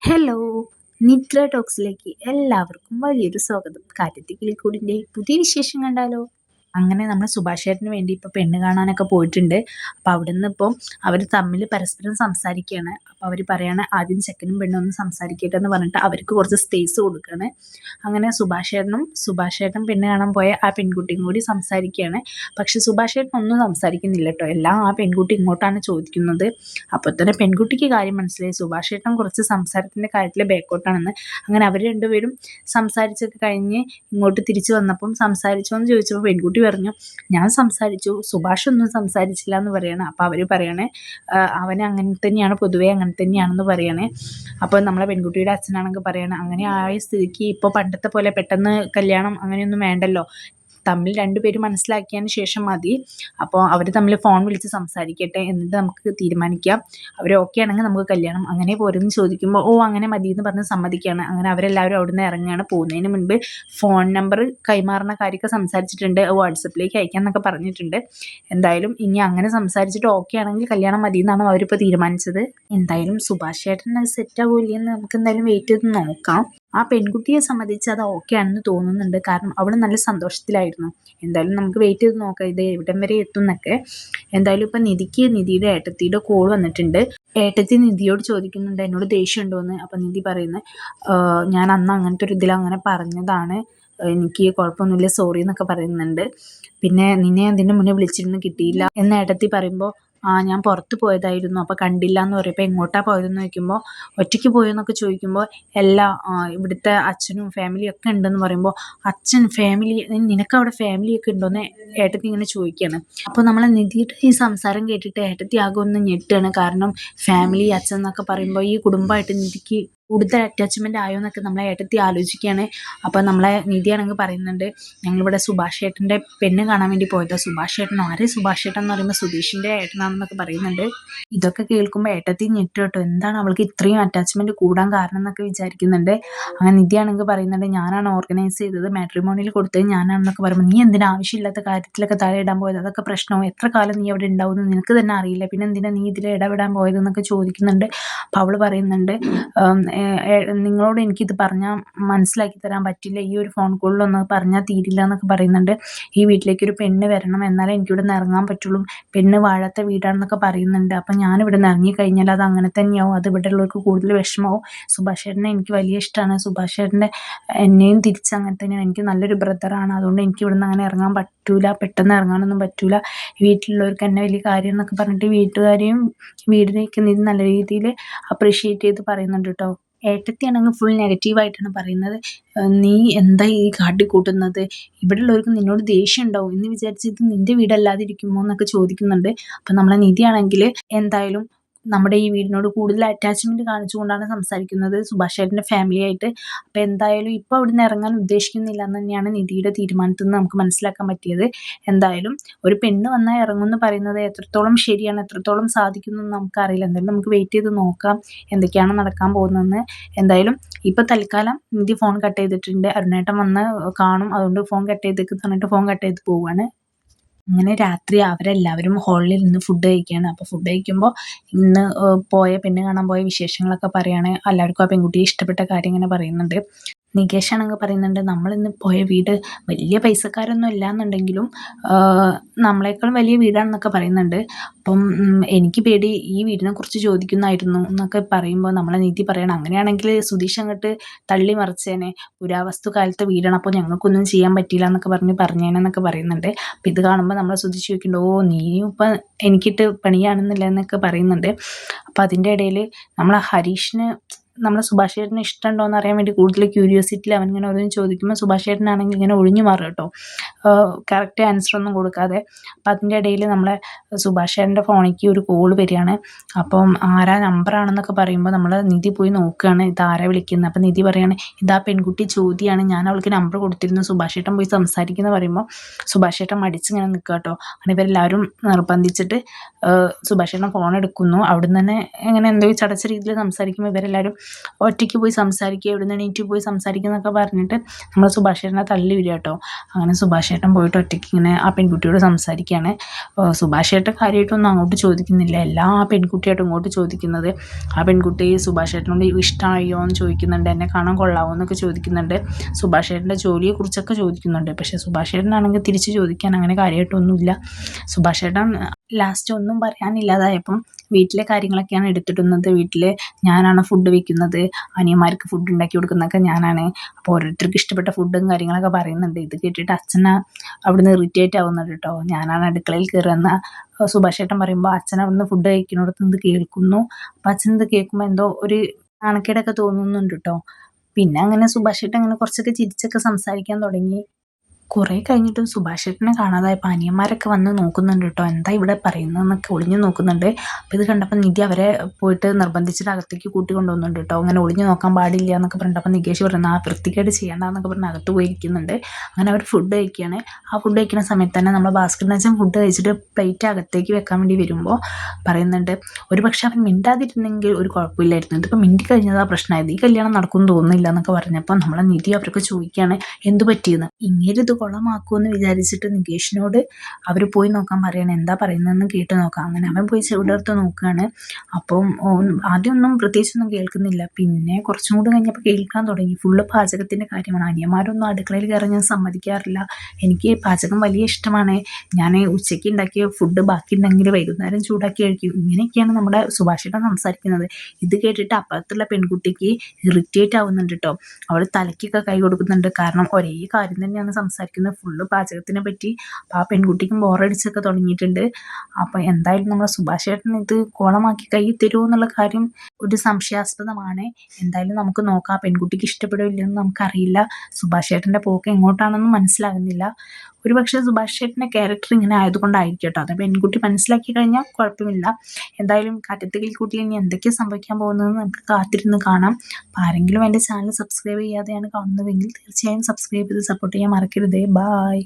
Hello! നിദ്ര ടോക്സിലേക്ക് എല്ലാവർക്കും വലിയൊരു സ്വാഗതം. കാറ്റത്തി കിളിക്കൂടിൻ്റെ പുതിയ വിശേഷം കണ്ടാലോ? അങ്ങനെ നമ്മൾ സുഭാഷ് ചേട്ടന് വേണ്ടി ഇപ്പോൾ പെണ്ണ് കാണാനൊക്കെ പോയിട്ടുണ്ട്. അപ്പോൾ അവിടുന്ന് ഇപ്പം അവർ തമ്മിൽ പരസ്പരം സംസാരിക്കുകയാണ്. അപ്പോൾ അവർ പറയാണ് ആദ്യം ചെക്കനും പെണ്ണും ഒന്ന് സംസാരിക്കട്ടെ എന്ന് പറഞ്ഞിട്ട് അവർക്ക് കുറച്ച് സ്പേസ് കൊടുക്കുകയാണ്. അങ്ങനെ സുഭാഷ് ചേട്ടൻ പെണ്ണ് കാണാൻ പോയ ആ പെൺകുട്ടിയും കൂടി സംസാരിക്കുകയാണ്. പക്ഷേ സുഭാഷ് ചേട്ടൻ ഒന്നും സംസാരിക്കുന്നില്ല കേട്ടോ. എല്ലാം ആ പെൺകുട്ടി ഇങ്ങോട്ടാണ് ചോദിക്കുന്നത്. അപ്പോൾ തന്നെ പെൺകുട്ടിക്ക് കാര്യം മനസ്സിലായി. സുഭാഷ് ചേട്ടൻ കുറച്ച് സംസാരത്തിൻ്റെ കാര്യത്തിൽ ബാക്കോട്ടാണെന്ന്. അങ്ങനെ അവർ രണ്ടുപേരും സംസാരിച്ചൊക്കെ കഴിഞ്ഞ് ഇങ്ങോട്ട് തിരിച്ചു വന്നപ്പം സംസാരിച്ചോ എന്ന് ചോദിച്ചപ്പോൾ പെൺകുട്ടി പറഞ്ഞു, ഞാൻ സംസാരിച്ചു, സുഭാഷ് ഒന്നും സംസാരിച്ചില്ല എന്ന് പറയാണ്. അപ്പോൾ അവർ പറയണേ അവൻ അങ്ങനെ തന്നെയാണ്, പൊതുവേ അങ്ങനെ തന്നെയാണെന്ന് പറയണേ. അപ്പോൾ നമ്മളെ പെൺകുട്ടിയുടെ അച്ഛനാണെങ്കിൽ പറയണേ, അങ്ങനെ ആയ സ്ഥിതിക്ക് ഇപ്പോൾ പണ്ടത്തെ പോലെ പെട്ടെന്ന് കല്യാണം അങ്ങനെയൊന്നും വേണ്ടല്ലോ, തമ്മിൽ രണ്ടുപേരും മനസ്സിലാക്കിയതിന് ശേഷം മതി. അപ്പോൾ അവർ തമ്മിൽ ഫോൺ വിളിച്ച് സംസാരിക്കട്ടെ, എന്നിട്ട് നമുക്ക് തീരുമാനിക്കാം. അവർ ഓക്കെ ആണെങ്കിൽ നമുക്ക് കല്യാണം അങ്ങനെ പോരെന്ന് ചോദിക്കുമ്പോൾ ഓ അങ്ങനെ മതി എന്ന് പറഞ്ഞ് സമ്മതിക്കുകയാണ്. അങ്ങനെ അവരെല്ലാവരും അവിടെ നിന്ന് ഇറങ്ങുകയാണ്. പോകുന്നതിന് മുൻപ് ഫോൺ നമ്പർ കൈമാറുന്ന കാര്യമൊക്കെ സംസാരിച്ചിട്ടുണ്ട്, വാട്സപ്പിലേക്ക് അയക്കാം എന്നൊക്കെ പറഞ്ഞിട്ടുണ്ട്. എന്തായാലും ഇനി അങ്ങനെ സംസാരിച്ചിട്ട് ഓക്കെ ആണെങ്കിൽ കല്യാണം മതി എന്നാണ് അവരിപ്പോൾ തീരുമാനിച്ചത്. എന്തായാലും സുഭാഷ് ചേട്ടൻ അത് സെറ്റ് ആവില്ലെന്ന് നമുക്ക് എന്തായാലും വെയിറ്റ് ചെയ്ത് നോക്കാം. ആ പെൺകുട്ടിയെ സംബന്ധിച്ച് അത് ഓക്കെ ആണെന്ന് തോന്നുന്നുണ്ട്. കാരണം അവൾ നല്ല സന്തോഷത്തിലായിരുന്നു. എന്തായാലും നമുക്ക് വെയിറ്റ് ചെയ്ത് നോക്കാം ഇത് എവിടം വരെ എത്തും എന്നൊക്കെ. എന്തായാലും ഇപ്പം നിധിയുടെ ഏട്ടത്തിയുടെ കോൾ വന്നിട്ടുണ്ട്. ഏട്ടത്തി നിധിയോട് ചോദിക്കുന്നുണ്ട് എന്നോട് ദേഷ്യം ഉണ്ടോയെന്ന്. അപ്പം നിധി പറയുന്നത് ഞാൻ അന്ന് അങ്ങനത്തെ ഒരു ഇതിൽ അങ്ങനെ പറഞ്ഞതാണ്, എനിക്ക് കുഴപ്പമൊന്നുമില്ല, സോറി എന്നൊക്കെ പറയുന്നുണ്ട്. പിന്നെ നിന്നെ അതിൻ്റെ മുന്നേ വിളിച്ചിരുന്നു കിട്ടിയില്ല എന്ന് ഏട്ടത്തി പറയുമ്പോൾ ഞാൻ പുറത്ത് പോയതായിരുന്നു അപ്പോൾ കണ്ടില്ല എന്ന് പറയുമ്പോൾ എങ്ങോട്ടാണ് പോയതെന്ന് ചോദിക്കുമ്പോൾ ഒറ്റയ്ക്ക് പോയെന്നൊക്കെ ചോദിക്കുമ്പോൾ എല്ലാ ഇവിടുത്തെ അച്ഛനും ഫാമിലിയും ഒക്കെ ഉണ്ടെന്ന് പറയുമ്പോൾ അച്ഛൻ ഫാമിലി, നിനക്ക് അവിടെ ഫാമിലിയൊക്കെ ഉണ്ടോയെന്ന് ഏട്ടത്തി ഇങ്ങനെ ചോദിക്കുകയാണ്. അപ്പോൾ നമ്മളെ നിധിയുടെ ഈ സംസാരം കേട്ടിട്ട് ഏട്ടത്തി ആകെ ഒന്ന് ഞെട്ടുകയാണ്. കാരണം ഫാമിലി അച്ഛൻ എന്നൊക്കെ പറയുമ്പോൾ ഈ കുടുംബമായിട്ട് നിധിക്ക് കൂടുതൽ അറ്റാച്ച്മെൻ്റ് ആയോ എന്നൊക്കെ നമ്മളെ ഏട്ടത്തി ആലോചിക്കുകയാണ്. അപ്പോൾ നമ്മളെ നിധിയാണെങ്കിൽ പറയുന്നുണ്ട് ഞങ്ങളിവിടെ സുഭാഷ് ഏട്ടൻ്റെ പെണ്ണ് കാണാൻ വേണ്ടി പോയതാണ്. സുഭാഷ് ഏട്ടനോ, ആരെ സുഭാഷ് ഏട്ടൻ എന്ന് പറയുമ്പോൾ സുധീഷിൻ്റെ ഏട്ടനാണെന്നൊക്കെ പറയുന്നുണ്ട്. ഇതൊക്കെ കേൾക്കുമ്പോൾ ഏട്ടത്തി ഞെട്ടു കേട്ടോ. എന്താണ് അവൾക്ക് ഇത്രയും അറ്റാച്ച്മെൻറ്റ് കൂടാൻ കാരണം എന്നൊക്കെ വിചാരിക്കുന്നുണ്ട്. അങ്ങനെ നിധിയാണെങ്കിൽ പറയുന്നുണ്ട് ഞാനാണ് ഓർഗനൈസ് ചെയ്തത്, മാട്രിമോണിയിൽ കൊടുത്തത് ഞാനാണെന്നൊക്കെ പറയുമ്പോൾ നീ എന്തിനാ ആവശ്യമില്ലാത്ത കാര്യത്തിലൊക്കെ തലയിടാൻ പോയത്, അതൊക്കെ പ്രശ്നവും, എത്ര കാലം നീ അവിടെ ഉണ്ടാവുമെന്ന് നിനക്ക് തന്നെ അറിയില്ല, പിന്നെ എന്തിനാ നീ ഇതിൽ ഇടപെടാൻ പോയതെന്നൊക്കെ ചോദിക്കുന്നുണ്ട്. അപ്പോൾ അവൾ പറയുന്നുണ്ട് നിങ്ങളോട് എനിക്കിത് പറഞ്ഞാൽ മനസ്സിലാക്കി തരാൻ പറ്റില്ല, ഈ ഒരു ഫോൺ കോളിലൊന്നും പറഞ്ഞാൽ തീരില്ല എന്നൊക്കെ പറയുന്നുണ്ട്. ഈ വീട്ടിലേക്കൊരു പെണ്ണ് വരണം, എന്നാലേ എനിക്കിവിടെ നിന്ന് ഇറങ്ങാൻ പറ്റുള്ളൂ, പെണ്ണ് വാഴാത്ത വീടാണെന്നൊക്കെ പറയുന്നുണ്ട്. അപ്പം ഞാനിവിടെ നിന്ന് ഇറങ്ങിക്കഴിഞ്ഞാൽ അത് അങ്ങനെ തന്നെയാവും, അത് ഇവിടെ ഉള്ളവർക്ക് കൂടുതൽ വിഷമമാവും. സുഭാഷ് ചേട്ടനെ എനിക്ക് വലിയ ഇഷ്ടമാണ്, സുഭാഷ് ചേട്ടൻ്റെ എന്നെയും തിരിച്ച് അങ്ങനെ തന്നെയാണ്, എനിക്ക് നല്ലൊരു ബ്രദറാണ്, അതുകൊണ്ട് എനിക്ക് ഇവിടെ നിന്ന് അങ്ങനെ ഇറങ്ങാൻ പറ്റൂല, പെട്ടെന്ന് ഇറങ്ങാനൊന്നും പറ്റൂല, വീട്ടിലുള്ളവർക്ക് എന്നെ വലിയ കാര്യം എന്നൊക്കെ പറഞ്ഞിട്ട് വീട്ടുകാരെയും വീടിനേക്ക് ഇത് നല്ല രീതിയിൽ അപ്രീഷിയേറ്റ് ചെയ്ത് പറയുന്നുണ്ട് കേട്ടോ. ഏട്ടത്തിയാണെങ്കിൽ ഫുൾ നെഗറ്റീവായിട്ടാണ് പറയുന്നത്. നീ എന്താ ഈ കാട്ടിക്കൂട്ടുന്നത്, ഇവിടെ ഉള്ളവർക്ക് നിന്നോട് ദേഷ്യം ഉണ്ടാവും എന്ന് വിചാരിച്ച് ഇത് നിൻ്റെ വീടല്ലാതിരിക്കുമോ എന്നൊക്കെ ചോദിക്കുന്നുണ്ട്. അപ്പം നമ്മളെ നിധിയാണെങ്കിൽ എന്തായാലും നമ്മുടെ ഈ വീടിനോട് കൂടുതൽ അറ്റാച്ച്മെൻറ്റ് കാണിച്ചുകൊണ്ടാണ് സംസാരിക്കുന്നത് സുഭാഷ് ചേട്ടൻ്റെ ഫാമിലിയായിട്ട്. അപ്പോൾ എന്തായാലും ഇപ്പോൾ അവിടെ നിന്ന് ഇറങ്ങാൻ ഉദ്ദേശിക്കുന്നില്ല എന്ന് തന്നെയാണ് നിധിയുടെ തീരുമാനത്തിൽ നിന്ന് നമുക്ക് മനസ്സിലാക്കാൻ പറ്റിയത്. എന്തായാലും ഒരു പെണ്ണ് വന്നാൽ ഇറങ്ങുമെന്ന് പറയുന്നത് എത്രത്തോളം ശരിയാണ്, എത്രത്തോളം സാധിക്കുമെന്ന് നമുക്കറിയില്ല. എന്തായാലും നമുക്ക് വെയിറ്റ് ചെയ്ത് നോക്കാം എന്തൊക്കെയാണ് നടക്കാൻ പോകുന്നതെന്ന്. എന്തായാലും ഇപ്പോൾ തൽക്കാലം നിധി ഫോൺ കട്ട് ചെയ്തിട്ടുണ്ട്. അരുണേട്ടൻ വന്ന് കാണും, അതുകൊണ്ട് ഫോൺ കട്ട് ചെയ്തേക്ക് പറഞ്ഞിട്ട് ഫോൺ കട്ട് ചെയ്ത് പോവുകയാണ്. അങ്ങനെ രാത്രി അവരെല്ലാവരും ഹാളിൽ ഇരുന്ന് ഫുഡ് കഴിക്കുകയാണ്. അപ്പോൾ ഫുഡ് കഴിക്കുമ്പോൾ ഇന്ന് പെണ്ണ് കാണാൻ പോയ വിശേഷങ്ങളൊക്കെ പറയുകയാണ്. എല്ലാവർക്കും ആ പെൺകുട്ടിയെ ഇഷ്ടപ്പെട്ട കാര്യം ഇങ്ങനെ പറയുന്നുണ്ട്. നികേഷ് ആണെങ്കിൽ പറയുന്നുണ്ട് നമ്മളിന്ന് പോയ വീട് വലിയ പൈസക്കാരൊന്നും ഇല്ല എന്നുണ്ടെങ്കിലും നമ്മളെക്കാളും വലിയ വീടാണെന്നൊക്കെ പറയുന്നുണ്ട്. അപ്പം എനിക്ക് പേടി ഈ വീടിനെ കുറിച്ച് ചോദിക്കുന്നായിരുന്നു എന്നൊക്കെ പറയുമ്പോൾ നമ്മളെ നിധി പറയണം അങ്ങനെയാണെങ്കിൽ സുധീഷ് അങ്ങോട്ട് തള്ളി മറിച്ചേനെ, പുരാവസ്തു കാലത്തെ വീടാണ്, അപ്പോൾ ഞങ്ങൾക്കൊന്നും ചെയ്യാൻ പറ്റില്ല എന്നൊക്കെ പറഞ്ഞേനെന്നൊക്കെ പറയുന്നുണ്ട്. അപ്പം ഇത് കാണുമ്പോൾ നമ്മളെ സുധീഷ് ചോദിക്കുന്നുണ്ട് ഓ നീയും ഇപ്പം എനിക്കിട്ട് പണിയാണെന്നില്ല എന്നൊക്കെ പറയുന്നുണ്ട്. അപ്പം അതിൻ്റെ ഇടയിൽ നമ്മളെ ഹരീഷിന് നമ്മളെ സുഭാഷ് ചേട്ടന് ഇഷ്ടമുണ്ടോ എന്ന് അറിയാൻ വേണ്ടി കൂടുതൽ ക്യൂരിയോസിറ്റിയിൽ അവനിങ്ങനെ ഓരോന്നും ചോദിക്കുമ്പോൾ സുഭാഷ് ചേട്ടനാണെങ്കിൽ ഇങ്ങനെ ഒഴിഞ്ഞു മാറും കേട്ടോ, കറക്റ്റ് ആൻസറൊന്നും കൊടുക്കാതെ. അപ്പം അതിൻ്റെ ഇടയിൽ നമ്മളെ സുഭാഷ് ചേട്ടൻ്റെ ഫോണിലേക്ക് ഒരു കോൾ വരികയാണ്. അപ്പം ആരാ നമ്പറാണെന്നൊക്കെ പറയുമ്പോൾ നമ്മൾ നിധി പോയി നോക്കുകയാണ് ഇതാരാ വിളിക്കുന്നത്. അപ്പം നിധി പറയുകയാണ് ഇതാ പെൺകുട്ടി ചോദ്യമാണ്, ഞാൻ അവൾക്ക് നമ്പർ കൊടുത്തിരുന്നു, സുഭാഷ് ചേട്ടൻ പോയി സംസാരിക്കുന്ന പറയുമ്പോൾ സുഭാഷ് ചേട്ടൻ മടിച്ചിങ്ങനെ നിൽക്കുക കേട്ടോ. അങ്ങനെ ഇവരെല്ലാവരും നിർബന്ധിച്ചിട്ട് സുഭാഷ് ചേട്ടൻ ഫോൺ എടുക്കുന്നു. അവിടുന്ന് തന്നെ ഇങ്ങനെ എന്തോ ചടച്ച രീതിയിൽ സംസാരിക്കുമ്പോൾ ഇവരെല്ലാവരും ഒറ്റയ്ക്ക് പോയി സംസാരിക്കുക, ഇവിടുന്ന് എണീറ്റ് പോയി സംസാരിക്കുക എന്നൊക്കെ പറഞ്ഞിട്ട് നമ്മൾ സുഭാഷ് ചേട്ടനെ തള്ളി വിടുക കേട്ടോ. അങ്ങനെ സുഭാഷ് ചേട്ടൻ പോയിട്ട് ഒറ്റയ്ക്ക് ഇങ്ങനെ ആ പെൺകുട്ടിയോട് സംസാരിക്കുകയാണ്. സുഭാഷ് ചേട്ടൻ കാര്യമായിട്ടൊന്നും അങ്ങോട്ട് ചോദിക്കുന്നില്ല, എല്ലാം ആ പെൺകുട്ടിയായിട്ട് ഇങ്ങോട്ട് ചോദിക്കുന്നത്. ആ പെൺകുട്ടി സുഭാഷ് ചേട്ടനോട് ഇഷ്ടമായോ എന്ന് ചോദിക്കുന്നുണ്ട്, എന്നെ കാണാൻ കൊള്ളാമോ എന്നൊക്കെ ചോദിക്കുന്നുണ്ട്, സുഭാഷ് ചേട്ടൻ്റെ ജോലിയെക്കുറിച്ചൊക്കെ ചോദിക്കുന്നുണ്ട്. പക്ഷേ സുഭാഷ് ചേട്ടനാണെങ്കിൽ തിരിച്ച് ചോദിക്കാൻ അങ്ങനെ കാര്യമായിട്ടൊന്നുമില്ല. സുഭാഷ് ചേട്ടൻ ലാസ്റ്റ് ഒന്നും പറയാനില്ലാതായപ്പം വീട്ടിലെ കാര്യങ്ങളൊക്കെയാണ് എടുത്തിടുന്നത്. വീട്ടിൽ ഞാനാണ് ഫുഡ് വെക്കുന്നത്, അനിയന്മാർക്ക് ഫുഡ് ഉണ്ടാക്കി കൊടുക്കുന്നതൊക്കെ ഞാനാണ്. അപ്പോൾ ഓരോരുത്തർക്ക് ഇഷ്ടപ്പെട്ട ഫുഡും കാര്യങ്ങളൊക്കെ പറയുന്നുണ്ട്. ഇത് കേട്ടിട്ട് അച്ഛന അവിടുന്ന് ഇറിറ്റേറ്റ് ആവുന്നുണ്ട് കേട്ടോ. ഞാനാണ് അടുക്കളയിൽ കയറുന്ന സുഭാഷ് ചേട്ടൻ പറയുമ്പോൾ അച്ഛൻ അവിടുന്ന് ഫുഡ് കഴിക്കുന്നിടത്ത് ഇത് കേൾക്കുന്നു. അപ്പം അച്ഛൻ ഇത് കേൾക്കുമ്പോൾ എന്തോ ഒരു നാണക്കേടൊക്കെ തോന്നുന്നുണ്ട് കേട്ടോ. പിന്നെ അങ്ങനെ സുഭാഷ് ചേട്ടൻ അങ്ങനെ കുറച്ചൊക്കെ ചിരിച്ചൊക്കെ സംസാരിക്കാൻ തുടങ്ങി. കുറേ കഴിഞ്ഞിട്ടും സുഭാഷ് ചേട്ടനെ കാണാതായപ്പോൾ അനിയന്മാരൊക്കെ വന്ന് നോക്കുന്നുണ്ട് കേട്ടോ, എന്താ ഇവിടെ പറയുന്നതെന്നൊക്കെ ഒളിഞ്ഞു നോക്കുന്നുണ്ട്. അപ്പോൾ ഇത് കണ്ടപ്പോൾ നിധി അവരെ പോയിട്ട് നിർബന്ധിച്ചിട്ട് അകത്തേക്ക് കൂട്ടി കൊണ്ടുപോകുന്നുണ്ട് കേട്ടോ. അങ്ങനെ ഒളിഞ്ഞു നോക്കാൻ പാടില്ല എന്നൊക്കെ പറഞ്ഞിട്ട് അപ്പോൾ നികേഷ് പറയുന്നത് ആ വൃത്തികേട് ചെയ്യേണ്ടെന്നൊക്കെ പറഞ്ഞ് അകത്ത് പോയിരിക്കുന്നുണ്ട്. അങ്ങനെ അവർ ഫുഡ് കഴിക്കുകയാണ്. ആ ഫുഡ് കഴിക്കുന്ന സമയത്ത് തന്നെ നമ്മൾ ഭാസ്കരനച്ഛൻ ഫുഡ് കഴിച്ചിട്ട് പ്ലേറ്റ് അകത്തേക്ക് വെക്കാൻ വേണ്ടി വരുമ്പോൾ പറയുന്നുണ്ട്, ഒരു പക്ഷെ അവൻ മിണ്ടാതിരുന്നെങ്കിൽ ഒരു കുഴപ്പമില്ലായിരുന്നു, ഇതിപ്പോൾ മിണ്ടി കഴിഞ്ഞതാ പ്രശ്നമായത്, ഈ കല്യാണം നടക്കുമെന്ന് തോന്നുന്നില്ല എന്നൊക്കെ പറഞ്ഞപ്പോൾ നമ്മളെ നിധി അവർക്ക് ചോദിക്കുകയാണ് എന്ത് പറ്റിയെന്ന്. ഇങ്ങനെ ഇത് കുളമാക്കുമെന്ന് വിചാരിച്ചിട്ട് നികേഷിനോട് അവർ പോയി നോക്കാൻ പറയണം, എന്താ പറയുന്നതെന്ന് കേട്ട് നോക്കാം. അങ്ങനെ അവൻ പോയി ചെവിടെടുത്ത് നോക്കുകയാണ്. അപ്പം ആദ്യമൊന്നും പ്രത്യേകിച്ചൊന്നും കേൾക്കുന്നില്ല, പിന്നെ കുറച്ചും കൂടി കഴിഞ്ഞപ്പോൾ കേൾക്കാൻ തുടങ്ങി. ഫുള്ള് പാചകത്തിൻ്റെ കാര്യമാണ്. അനിയന്മാരൊന്നും അടുക്കളയിൽ കയറാൻ ഞാൻ സമ്മതിക്കാറില്ല, എനിക്ക് പാചകം വലിയ ഇഷ്ടമാണ്, ഞാൻ ഉച്ചയ്ക്ക് ഉണ്ടാക്കിയ ഫുഡ് ബാക്കി ഉണ്ടെങ്കിൽ വൈകുന്നേരം ചൂടാക്കി കഴിക്കും. ഇങ്ങനെയൊക്കെയാണ് നമ്മുടെ സുഭാഷിതം സംസാരിക്കുന്നത്. ഇത് കേട്ടിട്ട് അപ്പുറത്തുള്ള പെൺകുട്ടിക്ക് ഇറിറ്റേറ്റ് ആവുന്നുണ്ട് കേട്ടോ. അവൾ തലയ്ക്കൊക്കെ കൈ കൊടുക്കുന്നുണ്ട്, കാരണം ഒരേ കാര്യം തന്നെയാണ് സംസാരിക്കുന്നത്, ഫുള്ള് പാചകത്തിനെ പറ്റി. അപ്പോൾ ആ പെൺകുട്ടിക്കും ബോറടിച്ചൊക്കെ തുടങ്ങിയിട്ടുണ്ട്. അപ്പോൾ എന്തായാലും നമ്മുടെ സുഭാഷ് ചേട്ടൻ ഇത് കോളമാക്കി കൈ തരുമോ എന്നുള്ള കാര്യം ഒരു സംശയാസ്പദമാണ്. എന്തായാലും നമുക്ക് നോക്കാം, ആ പെൺകുട്ടിക്ക് ഇഷ്ടപ്പെടില്ലെന്ന് നമുക്കറിയില്ല. സുഭാഷ് ചേട്ടൻ്റെ പോക്ക് എങ്ങോട്ടാണെന്നും മനസ്സിലാകുന്നില്ല. ഒരുപക്ഷെ സുഭാഷ് ചേട്ടൻ്റെ ക്യാരക്ടർ ഇങ്ങനെ ആയതുകൊണ്ടായിരിക്കും കേട്ടോ. അത് പെൺകുട്ടി മനസ്സിലാക്കി കഴിഞ്ഞാൽ കുഴപ്പമില്ല. എന്തായാലും കാറ്റത്ത് കിളിക്കൂട്ടിൽ ഇനി എന്തൊക്കെയാണ് സംഭവിക്കാൻ പോകുന്നതെന്ന് നമുക്ക് കാത്തിരുന്ന് കാണാം. അപ്പോൾ ആരെങ്കിലും എൻ്റെ ചാനൽ സബ്സ്ക്രൈബ് ചെയ്യാതെയാണ് കാണുന്നതെങ്കിൽ തീർച്ചയായും സബ്സ്ക്രൈബ് ചെയ്ത് സപ്പോർട്ട് ചെയ്യാൻ മറക്കരുതേ. ബായ്.